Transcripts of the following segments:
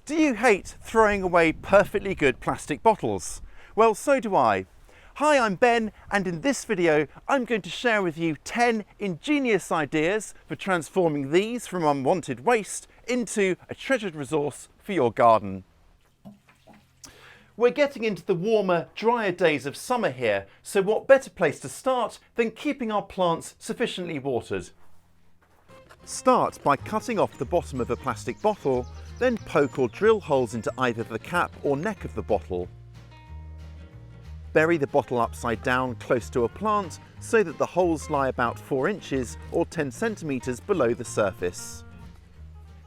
Do you hate throwing away perfectly good plastic bottles? Well, so do I. Hi, I'm Ben, and in this video I'm going to share with you 10 ingenious ideas for transforming these from unwanted waste into a treasured resource for your garden. We're getting into the warmer, drier days of summer here, so what better place to start than keeping our plants sufficiently watered? Start by cutting off the bottom of a plastic bottle, then poke or drill holes into either the cap or neck of the bottle. Bury the bottle upside down close to a plant so that the holes lie about 4 inches or 10 centimetres below the surface.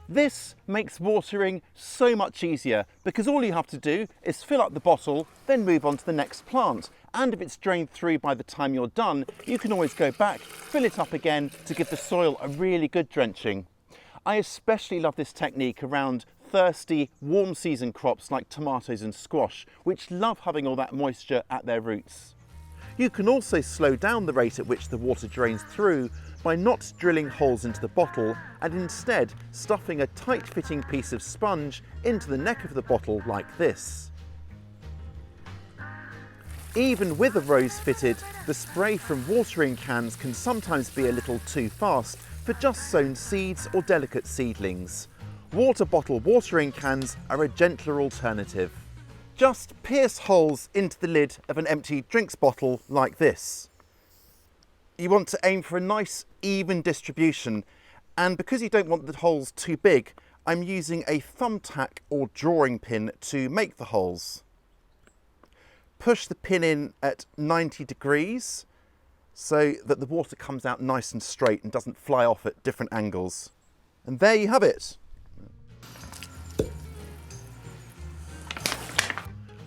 This makes watering so much easier because all you have to do is fill up the bottle, then move on to the next plant. And if it's drained through by the time you're done, you can always go back, fill it up again to give the soil a really good drenching. I especially love this technique around thirsty, warm season crops like tomatoes and squash, which love having all that moisture at their roots. You can also slow down the rate at which the water drains through by not drilling holes into the bottle and instead stuffing a tight-fitting piece of sponge into the neck of the bottle like this. Even with a rose fitted, the spray from watering cans can sometimes be a little too fast for just sown seeds or delicate seedlings. Water bottle watering cans are a gentler alternative. Just pierce holes into the lid of an empty drinks bottle like this. You want to aim for a nice even distribution, and because you don't want the holes too big, I'm using a thumbtack or drawing pin to make the holes. Push the pin in at 90 degrees so that the water comes out nice and straight and doesn't fly off at different angles. And there you have it.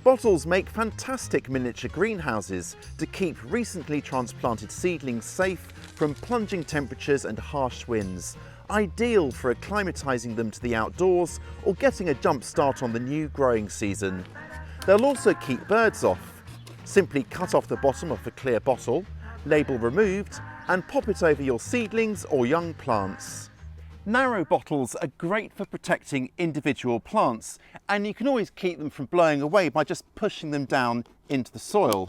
Bottles make fantastic miniature greenhouses to keep recently transplanted seedlings safe from plunging temperatures and harsh winds, ideal for acclimatising them to the outdoors or getting a jump start on the new growing season. They'll also keep birds off. Simply cut off the bottom of a clear bottle, label removed, and pop it over your seedlings or young plants. Narrow bottles are great for protecting individual plants, and you can always keep them from blowing away by just pushing them down into the soil.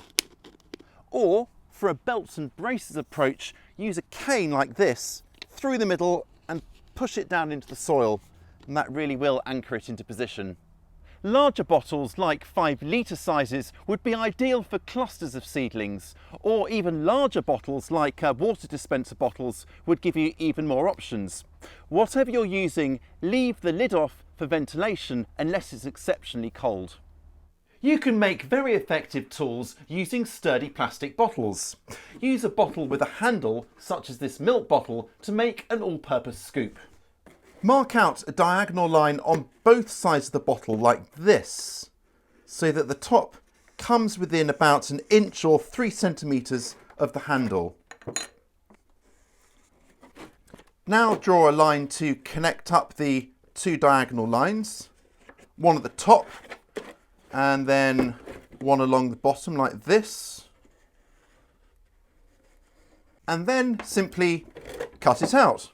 Or, for a belts and braces approach, use a cane like this through the middle and push it down into the soil, and that really will anchor it into position. Larger bottles, like 5-litre sizes, would be ideal for clusters of seedlings, or even larger bottles like water dispenser bottles would give you even more options. Whatever you're using, leave the lid off for ventilation unless it's exceptionally cold. You can make very effective tools using sturdy plastic bottles. Use a bottle with a handle, such as this milk bottle, to make an all-purpose scoop. Mark out a diagonal line on both sides of the bottle like this, so that the top comes within about 1 inch or 3 centimetres of the handle. Now draw a line to connect up the 2 diagonal lines, one at the top and then one along the bottom like this, and then simply cut it out.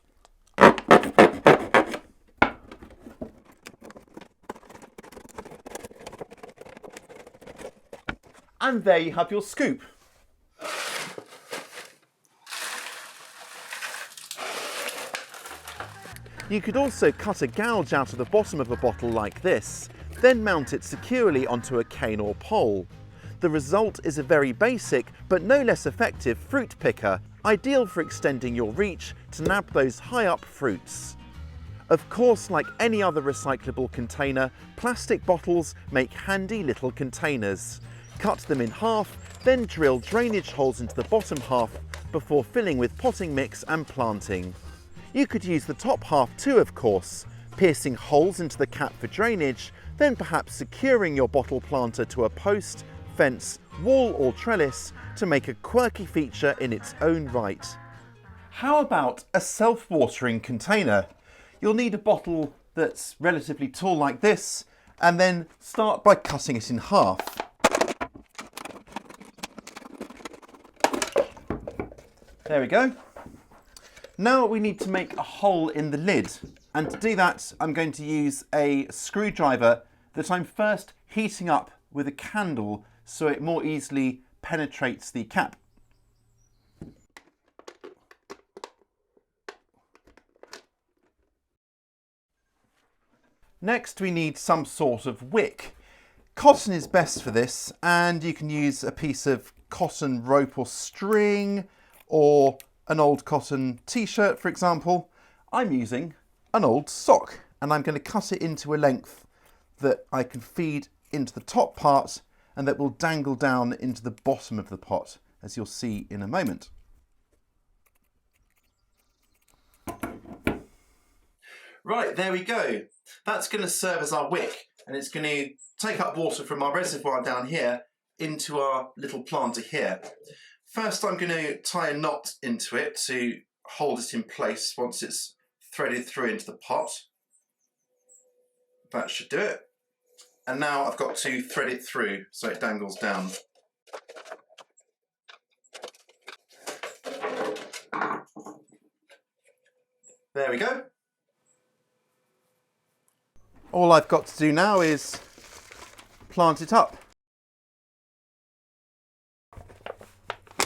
And there you have your scoop. You could also cut a gouge out of the bottom of a bottle like this, then mount it securely onto a cane or pole. The result is a very basic but no less effective fruit picker, ideal for extending your reach to nab those high up fruits. Of course, like any other recyclable container, plastic bottles make handy little containers. Cut them in half, then drill drainage holes into the bottom half before filling with potting mix and planting. You could use the top half too, of course, piercing holes into the cap for drainage, then perhaps securing your bottle planter to a post, fence, wall or trellis to make a quirky feature in its own right. How about a self-watering container? You'll need a bottle that's relatively tall like this, and then start by cutting it in half. There we go. Now we need to make a hole in the lid, And to do that, I'm going to use a screwdriver that I'm first heating up with a candle so it more easily penetrates the cap. Next, we need some sort of wick. Cotton is best for this, and you can use a piece of cotton rope or string, or an old cotton t-shirt, for example. I'm using an old sock, and I'm going to cut it into a length that I can feed into the top part and that will dangle down into the bottom of the pot, as you'll see in a moment. Right, there we go. That's going to serve as our wick, and it's going to take up water from our reservoir down here into our little planter here. First, I'm going to tie a knot into it to hold it in place once it's threaded through into the pot. That should do it. And now I've got to thread it through so it dangles down. There we go. All I've got to do now is plant it up.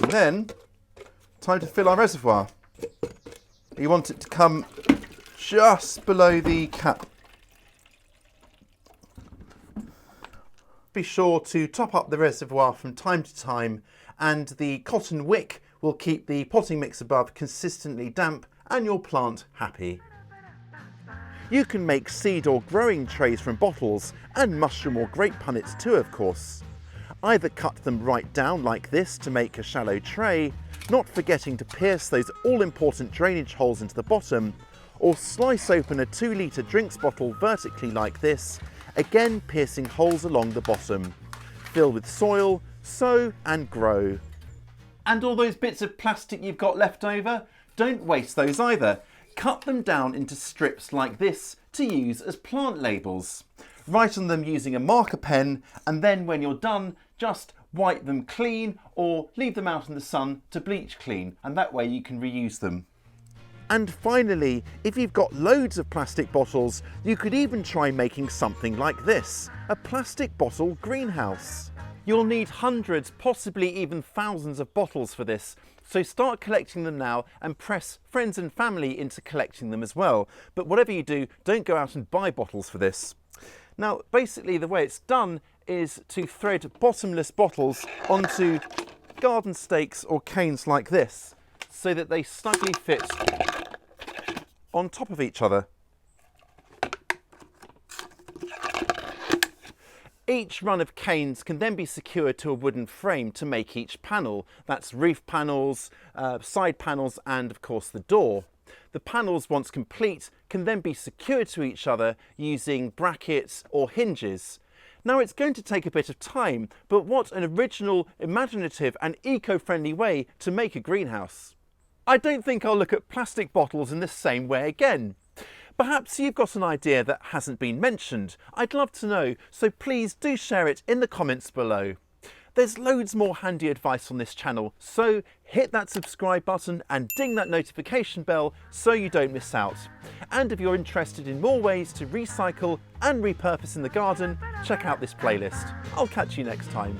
And then, time to fill our reservoir. You want it to come just below the cap. Be sure to top up the reservoir from time to time, and the cotton wick will keep the potting mix above consistently damp and your plant happy. You can make seed or growing trays from bottles and mushroom or grape punnets too, of course. Either cut them right down like this to make a shallow tray, not forgetting to pierce those all-important drainage holes into the bottom, or slice open a 2-litre drinks bottle vertically like this, again piercing holes along the bottom. Fill with soil, sow and grow. And all those bits of plastic you've got left over, don't waste those either. Cut them down into strips like this to use as plant labels. Write on them using a marker pen, and then when you're done, just wipe them clean or leave them out in the sun to bleach clean, and that way you can reuse them. And finally, if you've got loads of plastic bottles, you could even try making something like this, a plastic bottle greenhouse. You'll need hundreds, possibly even thousands of bottles for this, so start collecting them now and press friends and family into collecting them as well. But whatever you do, don't go out and buy bottles for this. Now, basically the way it's done is to thread bottomless bottles onto garden stakes or canes like this, so that they snugly fit on top of each other. Each run of canes can then be secured to a wooden frame to make each panel. That's roof panels, side panels, and of course the door. The panels, once complete, can then be secured to each other using brackets or hinges. Now, it's going to take a bit of time, but what an original, imaginative and eco-friendly way to make a greenhouse. I don't think I'll look at plastic bottles in the same way again. Perhaps you've got an idea that hasn't been mentioned. I'd love to know, so please do share it in the comments below. There's loads more handy advice on this channel, so hit that subscribe button and ding that notification bell so you don't miss out. And if you're interested in more ways to recycle and repurpose in the garden, check out this playlist. I'll catch you next time.